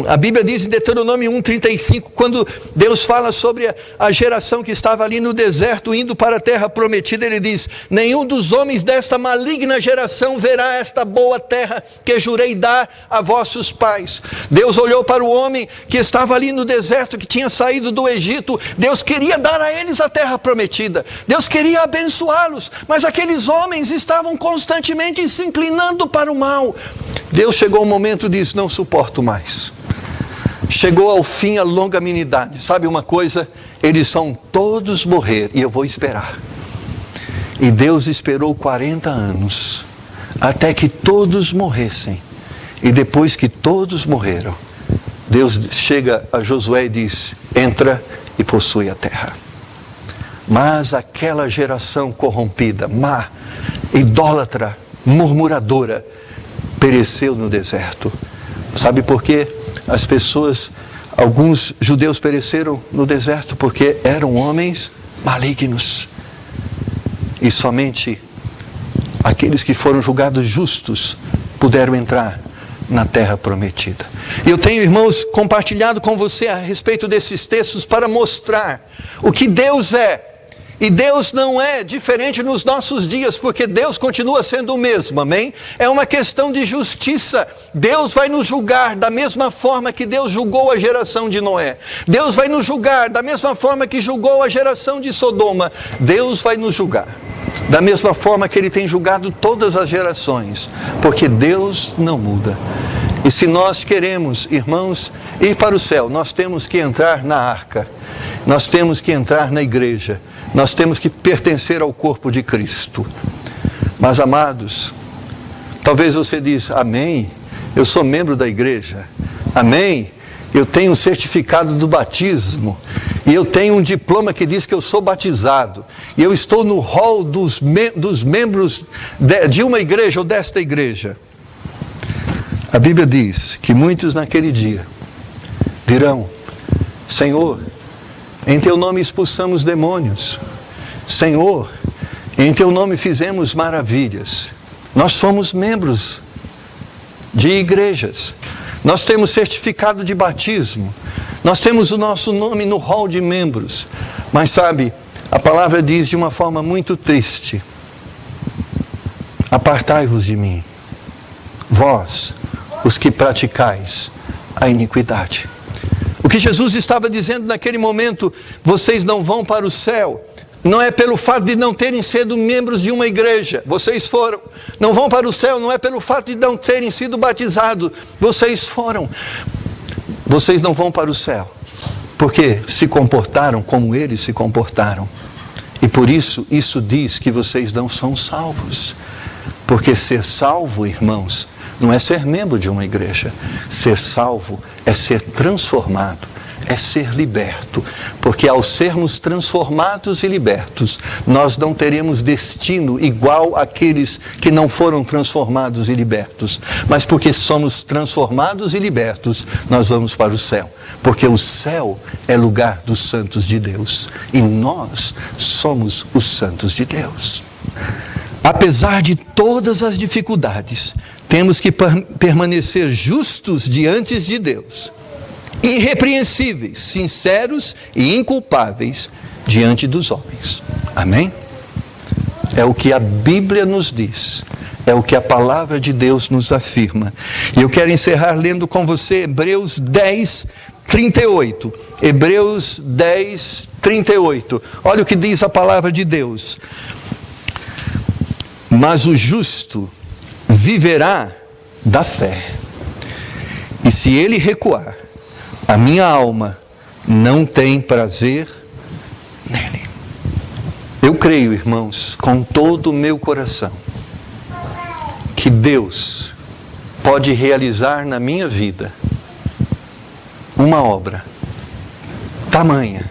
A Bíblia diz em Deuteronômio 1:35, quando Deus fala sobre a geração que estava ali no deserto, indo para a terra prometida, ele diz: nenhum dos homens desta maligna geração verá esta boa terra que jurei dar a vossos pais. Deus olhou para o homem que estava ali no deserto, que tinha saído do Egito. Deus queria dar a eles a terra prometida, Deus queria abençoá-los, mas aqueles homens estavam constantemente se inclinando para o mal. Deus chegou um momento e disse: não suporto mais. Chegou ao fim a longanimidade. Sabe uma coisa? Eles vão todos morrer e eu vou esperar. E Deus esperou 40 anos, até que todos morressem. E depois que todos morreram, Deus chega a Josué e diz: entra e possui a terra. Mas aquela geração corrompida, má, idólatra, murmuradora, pereceu no deserto. Sabe por quê? Alguns judeus pereceram no deserto porque eram homens malignos. E somente aqueles que foram julgados justos puderam entrar na terra prometida. Eu tenho, irmãos, compartilhado com você a respeito desses textos para mostrar o que Deus é. E Deus não é diferente nos nossos dias, porque Deus continua sendo o mesmo, amém? É uma questão de justiça. Deus vai nos julgar da mesma forma que Deus julgou a geração de Noé. Deus vai nos julgar da mesma forma que julgou a geração de Sodoma. Deus vai nos julgar da mesma forma que Ele tem julgado todas as gerações, porque Deus não muda. E se nós queremos, irmãos, ir para o céu, nós temos que entrar na arca, nós temos que entrar na igreja, nós temos que pertencer ao corpo de Cristo. Mas, amados, talvez você diz: amém, eu sou membro da igreja, amém, eu tenho um certificado do batismo, e eu tenho um diploma que diz que eu sou batizado, e eu estou no hall dos membros de uma igreja ou desta igreja. A Bíblia diz que muitos naquele dia dirão: Senhor, em Teu nome expulsamos demônios. Senhor, em Teu nome fizemos maravilhas. Nós somos membros de igrejas. Nós temos certificado de batismo. Nós temos o nosso nome no hall de membros. Mas sabe, a palavra diz de uma forma muito triste: apartai-vos de mim, vós, os que praticais a iniquidade. O que Jesus estava dizendo naquele momento: vocês não vão para o céu, não é pelo fato de não terem sido membros de uma igreja, vocês foram. Não vão para o céu, não é pelo fato de não terem sido batizados, vocês foram. Vocês não vão para o céu, porque se comportaram como eles se comportaram. E por isso, isso diz que vocês não são salvos. Porque ser salvo, irmãos, não é ser membro de uma igreja. Ser salvo é ser transformado, é ser liberto, porque ao sermos transformados e libertos, nós não teremos destino igual àqueles que não foram transformados e libertos, mas porque somos transformados e libertos, nós vamos para o céu, porque o céu é lugar dos santos de Deus, e nós somos os santos de Deus. Apesar de todas as dificuldades, temos que permanecer justos diante de Deus, irrepreensíveis, sinceros e inculpáveis diante dos homens. Amém? É o que a Bíblia nos diz, é o que a palavra de Deus nos afirma. E eu quero encerrar lendo com você Hebreus 10, 38. Hebreus 10, 38. Olha o que diz a palavra de Deus. Mas o justo viverá da fé. E se ele recuar, a minha alma não tem prazer nele. Eu creio, irmãos, com todo o meu coração, que Deus pode realizar na minha vida uma obra tamanha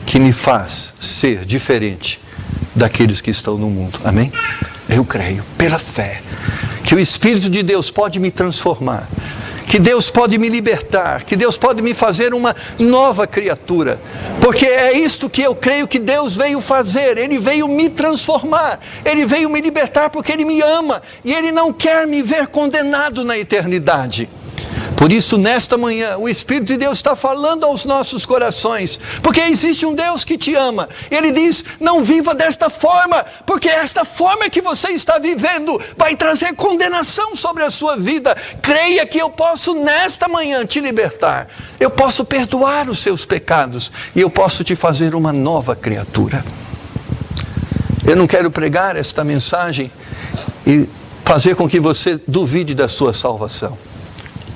que me faz ser diferente daqueles que estão no mundo. Amém? Eu creio, pela fé, que o Espírito de Deus pode me transformar, que Deus pode me libertar, que Deus pode me fazer uma nova criatura, porque é isto que eu creio que Deus veio fazer. Ele veio me transformar, Ele veio me libertar porque Ele me ama, e Ele não quer me ver condenado na eternidade. Por isso, nesta manhã, o Espírito de Deus está falando aos nossos corações, porque existe um Deus que te ama. Ele diz, não viva desta forma, porque esta forma que você está vivendo vai trazer condenação sobre a sua vida. Creia que eu posso nesta manhã te libertar, eu posso perdoar os seus pecados, e eu posso te fazer uma nova criatura. Eu não quero pregar esta mensagem e fazer com que você duvide da sua salvação.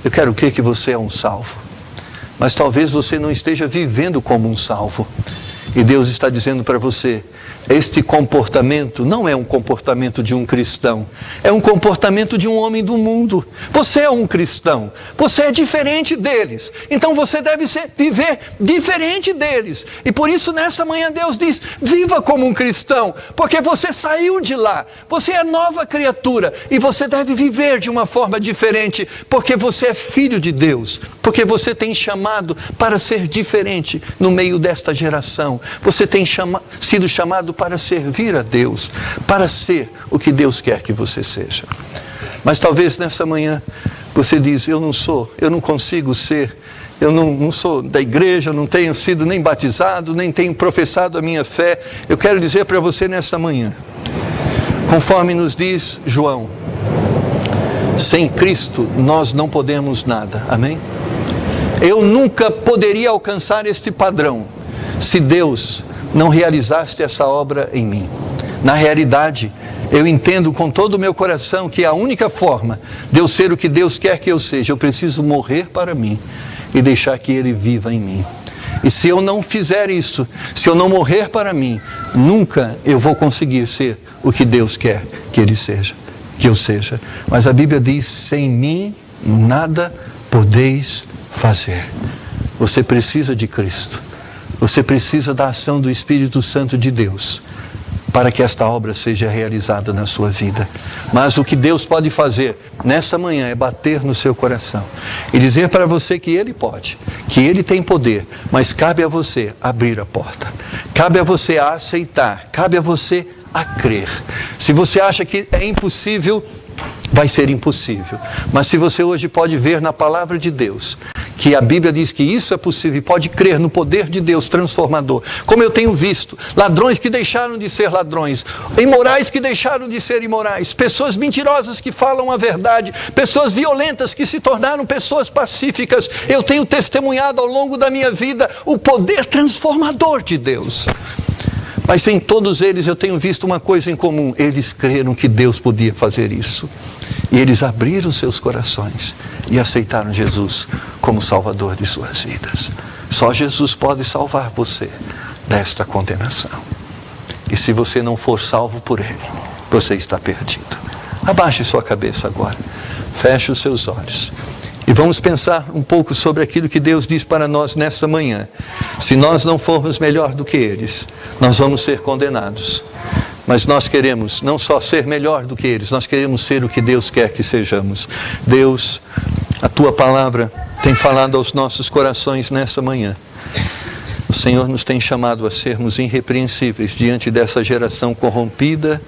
Eu quero crer que você é um salvo, mas talvez você não esteja vivendo como um salvo, e Deus está dizendo para você, este comportamento não é um comportamento de um cristão, é um comportamento de um homem do mundo. Você é um cristão, você é diferente deles, então você deve viver diferente deles, e por isso nessa manhã Deus diz, viva como um cristão, porque você saiu de lá, você é nova criatura, e você deve viver de uma forma diferente, porque você é filho de Deus, porque você tem chamado para ser diferente no meio desta geração, você tem sido chamado para servir a Deus, para ser o que Deus quer que você seja. Mas talvez nessa manhã você diz, eu não consigo ser, eu não sou da igreja, eu não tenho sido nem batizado, nem tenho professado a minha fé. Eu quero dizer para você nesta manhã, conforme nos diz João, sem Cristo nós não podemos nada. Amém? Eu nunca poderia alcançar este padrão se Deus não realizaste essa obra em mim. Na realidade, eu entendo com todo o meu coração que a única forma de eu ser o que Deus quer que eu seja, eu preciso morrer para mim e deixar que Ele viva em mim. E se eu não fizer isso, se eu não morrer para mim, nunca eu vou conseguir ser o que Deus quer que Ele seja, que eu seja. Mas a Bíblia diz, sem mim nada podeis fazer. Você precisa de Cristo. Você precisa da ação do Espírito Santo de Deus para que esta obra seja realizada na sua vida. Mas o que Deus pode fazer nessa manhã é bater no seu coração e dizer para você que Ele pode, que Ele tem poder, mas cabe a você abrir a porta, cabe a você a aceitar, cabe a você a crer. Se você acha que é impossível, vai ser impossível. Mas se você hoje pode ver na palavra de Deus que a Bíblia diz que isso é possível, e pode crer no poder de Deus transformador, como eu tenho visto, ladrões que deixaram de ser ladrões, imorais que deixaram de ser imorais, pessoas mentirosas que falam a verdade, pessoas violentas que se tornaram pessoas pacíficas. Eu tenho testemunhado ao longo da minha vida o poder transformador de Deus. Mas em todos eles eu tenho visto uma coisa em comum: eles creram que Deus podia fazer isso. E eles abriram seus corações e aceitaram Jesus como Salvador de suas vidas. Só Jesus pode salvar você desta condenação. E se você não for salvo por Ele, você está perdido. Abaixe sua cabeça agora, feche os seus olhos. E vamos pensar um pouco sobre aquilo que Deus diz para nós nessa manhã. Se nós não formos melhor do que eles, nós vamos ser condenados. Mas nós queremos não só ser melhor do que eles, nós queremos ser o que Deus quer que sejamos. Deus, a Tua palavra tem falado aos nossos corações nessa manhã. O Senhor nos tem chamado a sermos irrepreensíveis diante dessa geração corrompida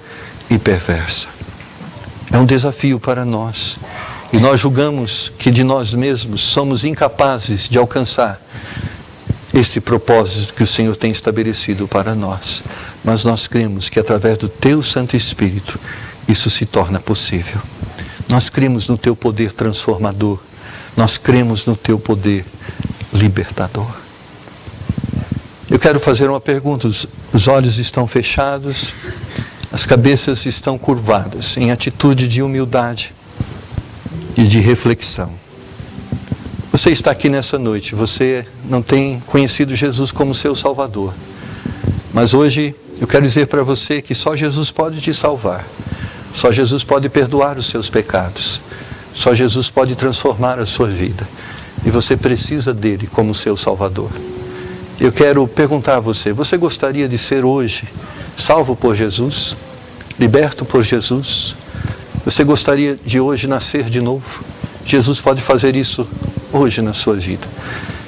e perversa. É um desafio para nós. E nós julgamos que de nós mesmos somos incapazes de alcançar esse propósito que o Senhor tem estabelecido para nós. Mas nós cremos que através do Teu Santo Espírito isso se torna possível. Nós cremos no Teu poder transformador. Nós cremos no Teu poder libertador. Eu quero fazer uma pergunta. Os olhos estão fechados, as cabeças estão curvadas, em atitude de humildade e de reflexão. Você está aqui nessa noite, você não tem conhecido Jesus como seu Salvador. Mas hoje eu quero dizer para você que só Jesus pode te salvar. Só Jesus pode perdoar os seus pecados. Só Jesus pode transformar a sua vida. E você precisa dele como seu Salvador. Eu quero perguntar a você, você gostaria de ser hoje salvo por Jesus? Liberto por Jesus? Você gostaria de hoje nascer de novo? Jesus pode fazer isso hoje na sua vida.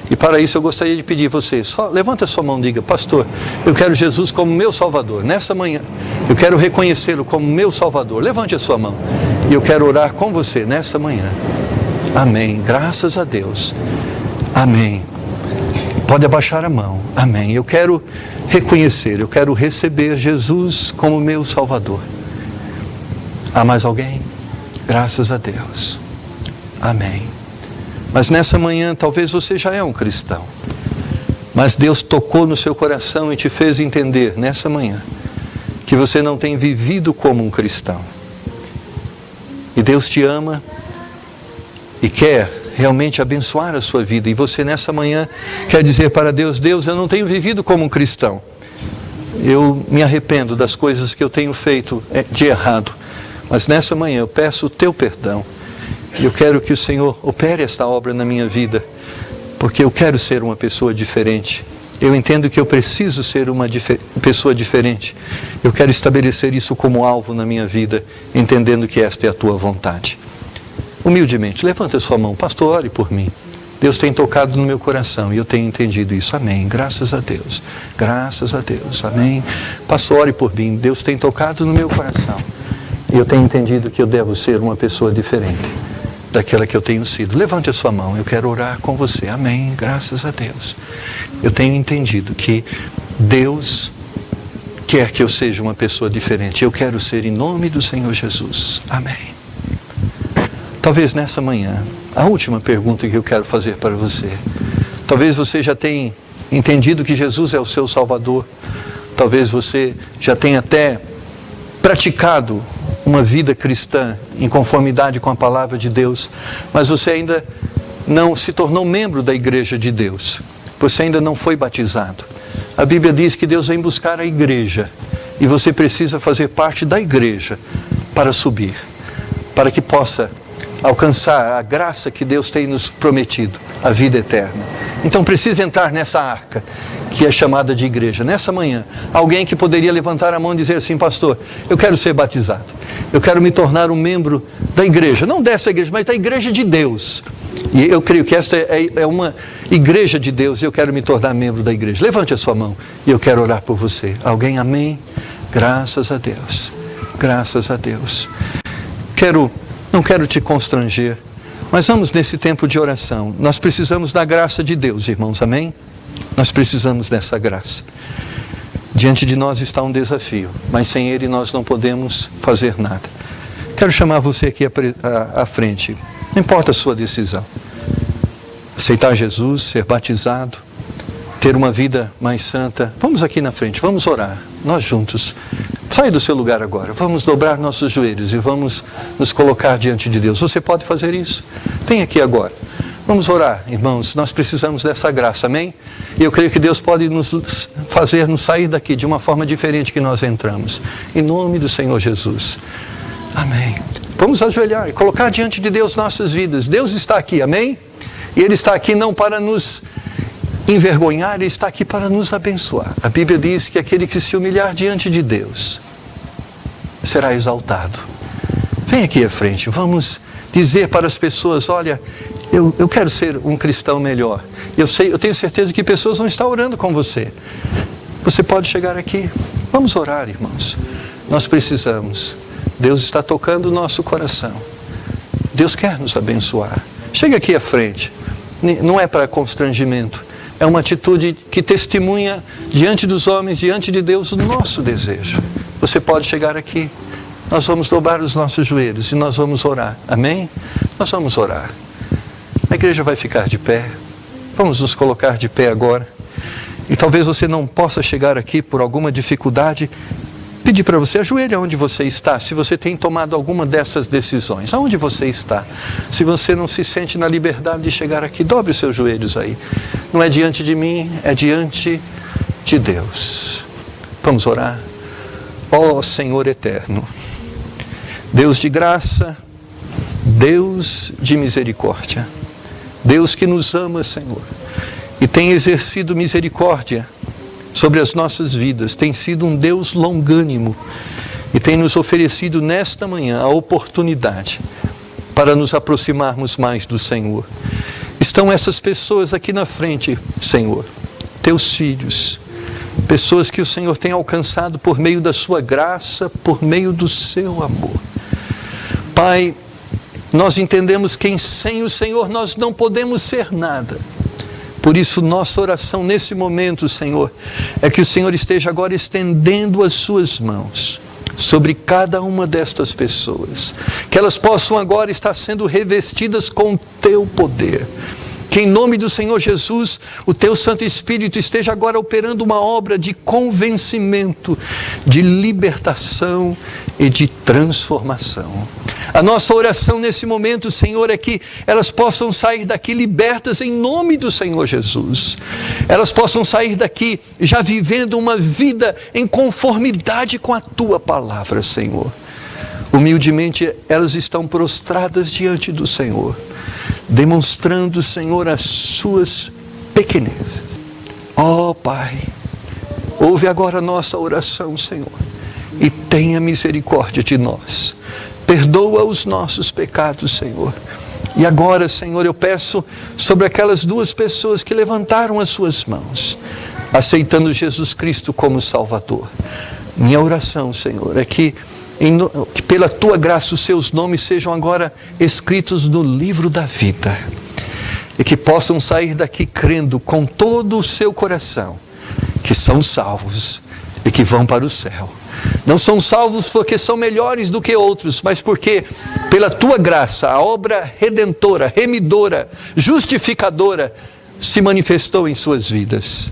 E para isso eu gostaria de pedir a você, só levanta a sua mão e diga: pastor, eu quero Jesus como meu Salvador. Nessa manhã, eu quero reconhecê-lo como meu Salvador. Levante a sua mão e eu quero orar com você nessa manhã. Amém. Graças a Deus. Amém. Pode abaixar a mão. Amém. Eu quero reconhecer, eu quero receber Jesus como meu Salvador. Há mais alguém? Graças a Deus. Amém. Mas nessa manhã, talvez você já é um cristão. Mas Deus tocou no seu coração e te fez entender nessa manhã que você não tem vivido como um cristão. E Deus te ama e quer realmente abençoar a sua vida. E você nessa manhã quer dizer para Deus: Deus, eu não tenho vivido como um cristão. Eu me arrependo das coisas que eu tenho feito de errado. Mas nessa manhã eu peço o teu perdão. E eu quero que o Senhor opere esta obra na minha vida. Porque eu quero ser uma pessoa diferente. Eu entendo que eu preciso ser uma pessoa diferente. Eu quero estabelecer isso como alvo na minha vida, entendendo que esta é a tua vontade. Humildemente, levanta a sua mão. Pastor, ore por mim. Deus tem tocado no meu coração e eu tenho entendido isso. Amém. Graças a Deus. Graças a Deus. Amém. Pastor, ore por mim. Deus tem tocado no meu coração. E eu tenho entendido que eu devo ser uma pessoa diferente daquela que eu tenho sido. Levante a sua mão, eu quero orar com você. Amém, graças a Deus. Eu tenho entendido que Deus quer que eu seja uma pessoa diferente. Eu quero ser em nome do Senhor Jesus. Amém. Talvez nessa manhã, a última pergunta que eu quero fazer para você. Talvez você já tenha entendido que Jesus é o seu Salvador. Talvez você já tenha até praticado uma vida cristã em conformidade com a palavra de Deus, mas você ainda não se tornou membro da igreja de Deus. Você ainda não foi batizado. A Bíblia diz que Deus vem buscar a igreja e você precisa fazer parte da igreja para subir, para que possa alcançar a graça que Deus tem nos prometido, a vida eterna. Então precisa entrar nessa arca que é chamada de igreja. Nessa manhã, alguém que poderia levantar a mão e dizer assim: pastor, eu quero ser batizado, eu quero me tornar um membro da igreja, não dessa igreja, mas da igreja de Deus. E eu creio que essa é uma igreja de Deus e eu quero me tornar membro da igreja. Levante a sua mão e eu quero orar por você. Alguém? Amém? Graças a Deus. Graças a Deus. Não quero te constranger, mas vamos nesse tempo de oração. Nós precisamos da graça de Deus, irmãos, amém? Nós precisamos dessa graça. Diante de nós está um desafio, mas sem Ele nós não podemos fazer nada. Quero chamar você aqui à frente. Não importa a sua decisão. Aceitar Jesus, ser batizado, ter uma vida mais santa. Vamos aqui na frente, vamos orar, nós juntos. Sai do seu lugar agora, vamos dobrar nossos joelhos e vamos nos colocar diante de Deus. Você pode fazer isso? Vem aqui agora. Vamos orar, irmãos, nós precisamos dessa graça, amém? E eu creio que Deus pode nos sair daqui de uma forma diferente que nós entramos. Em nome do Senhor Jesus. Amém. Vamos ajoelhar e colocar diante de Deus nossas vidas. Deus está aqui, amém? E Ele está aqui não para nos envergonhar, Ele está aqui para nos abençoar. A Bíblia diz que aquele que se humilhar diante de Deus será exaltado. Vem aqui à frente, vamos dizer para as pessoas, olha, eu quero ser um cristão melhor. Eu tenho certeza que pessoas vão estar orando com você. Você pode chegar aqui. Vamos orar, irmãos. Nós precisamos. Deus está tocando o nosso coração. Deus quer nos abençoar. Chega aqui à frente. Não é para constrangimento. É uma atitude que testemunha diante dos homens, diante de Deus, o nosso desejo. Você pode chegar aqui. Nós vamos dobrar os nossos joelhos e nós vamos orar. Amém? Nós vamos orar. A igreja vai ficar de pé. Vamos nos colocar de pé agora. E talvez você não possa chegar aqui por alguma dificuldade. Pedir para você, ajoelha onde você está, se você tem tomado alguma dessas decisões, aonde você está. Se você não se sente na liberdade de chegar aqui, dobre os seus joelhos aí. Não é diante de mim, é diante de Deus. Vamos orar. Ó Senhor eterno, Deus de graça, Deus de misericórdia, Deus que nos ama, Senhor, e tem exercido misericórdia sobre as nossas vidas, tem sido um Deus longânimo e tem nos oferecido nesta manhã a oportunidade para nos aproximarmos mais do Senhor. Estão essas pessoas aqui na frente, Senhor, teus filhos, pessoas que o Senhor tem alcançado por meio da sua graça, por meio do seu amor. Pai, nós entendemos que sem o Senhor nós não podemos ser nada. Por isso, nossa oração nesse momento, Senhor, é que o Senhor esteja agora estendendo as suas mãos sobre cada uma destas pessoas. Que elas possam agora estar sendo revestidas com o teu poder. Que em nome do Senhor Jesus, o teu Santo Espírito esteja agora operando uma obra de convencimento, de libertação e de transformação. A nossa oração nesse momento, Senhor, é que elas possam sair daqui libertas em nome do Senhor Jesus. Elas possam sair daqui já vivendo uma vida em conformidade com a Tua palavra, Senhor. Humildemente, elas estão prostradas diante do Senhor, demonstrando, Senhor, as suas pequenezas. Ó Pai, ouve agora a nossa oração, Senhor, e tenha misericórdia de nós. Perdoa os nossos pecados, Senhor. E agora, Senhor, eu peço sobre aquelas duas pessoas que levantaram as suas mãos, aceitando Jesus Cristo como Salvador. Minha oração, Senhor, é que pela Tua graça os seus nomes sejam agora escritos no livro da vida. E que possam sair daqui crendo com todo o seu coração que são salvos e que vão para o céu. Não são salvos porque são melhores do que outros, mas porque pela Tua graça, a obra redentora, remidora, justificadora se manifestou em suas vidas.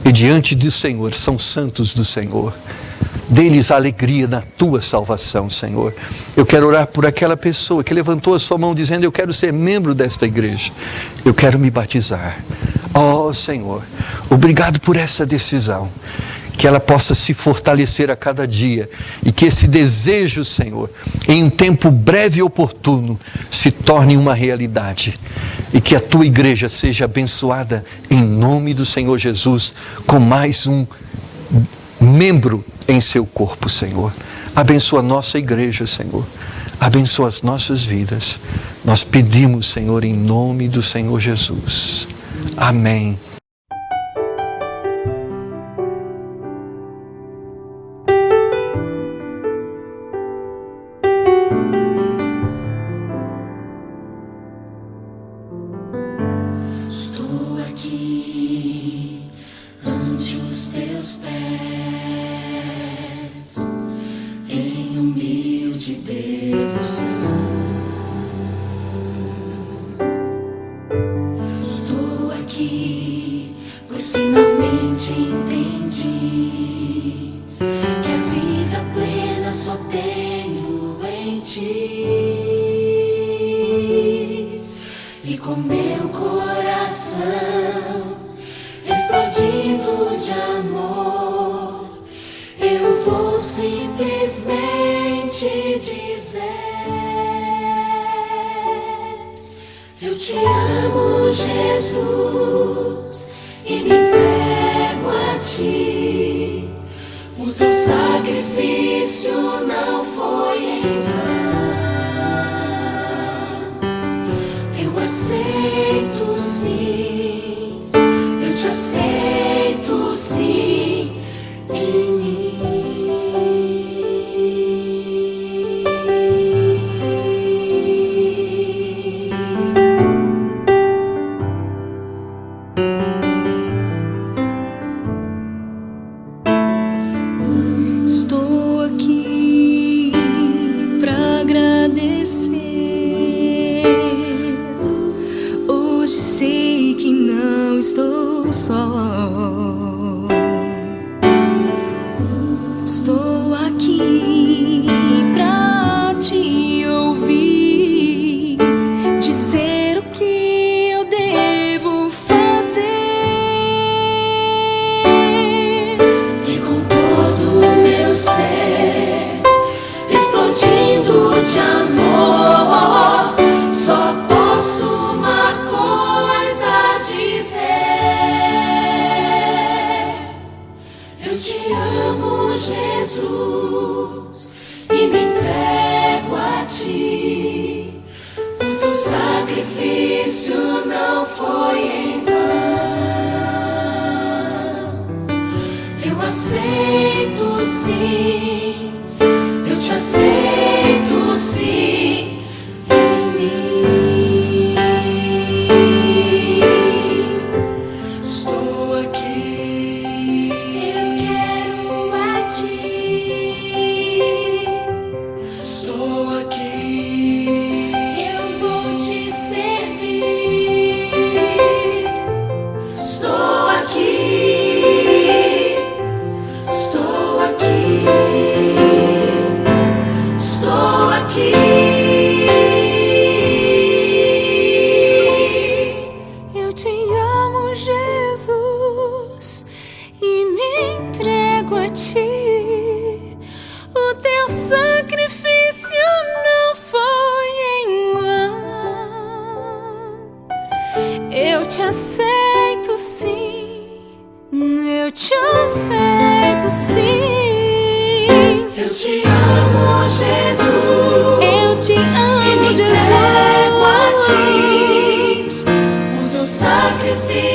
E diante do Senhor, são santos do Senhor. Dê-lhes a alegria na Tua salvação, Senhor. Eu quero orar por aquela pessoa que levantou a sua mão dizendo, eu quero ser membro desta igreja. Eu quero me batizar. Ó Senhor, obrigado por essa decisão. Que ela possa se fortalecer a cada dia e que esse desejo, Senhor, em um tempo breve e oportuno, se torne uma realidade e que a Tua igreja seja abençoada em nome do Senhor Jesus com mais um membro em seu corpo, Senhor. Abençoa a nossa igreja, Senhor. Abençoa as nossas vidas. Nós pedimos, Senhor, em nome do Senhor Jesus. Amém. Estou aqui ante os teus pés, em humilde devoção. Estou aqui, pois finalmente entendi que a vida plena só tenho em Ti. E com meu coração explodindo de amor, eu vou simplesmente dizer: te amo, Jesus, e me entrego a ti. O teu sacrifício não foi em vão. Eu aceito sim, eu te aceito sim em mim. Estou aqui pra agradecer. Hoje sei que não estou só. Estou aqui pra te ouvir, dizer o que eu devo fazer. E com todo o meu ser explodindo de amor, só posso uma coisa dizer: eu te amo, Jesus, e me entrego a ti. O teu sacrifício não foi em vão. Eu aceito sim, eu te aceito sim em mim. Estou aqui, eu quero a ti. Estou aqui, eu vou te servir. Estou aqui, estou aqui, estou aqui. Eu te amo, Jesus, e me entrego a ti. O teu sacrifício não foi em vão. Eu te aceito sim, eu te aceito sim. Eu te amo, Jesus, eu te amo, Jesus, e me entrego a ti. O teu sacrifício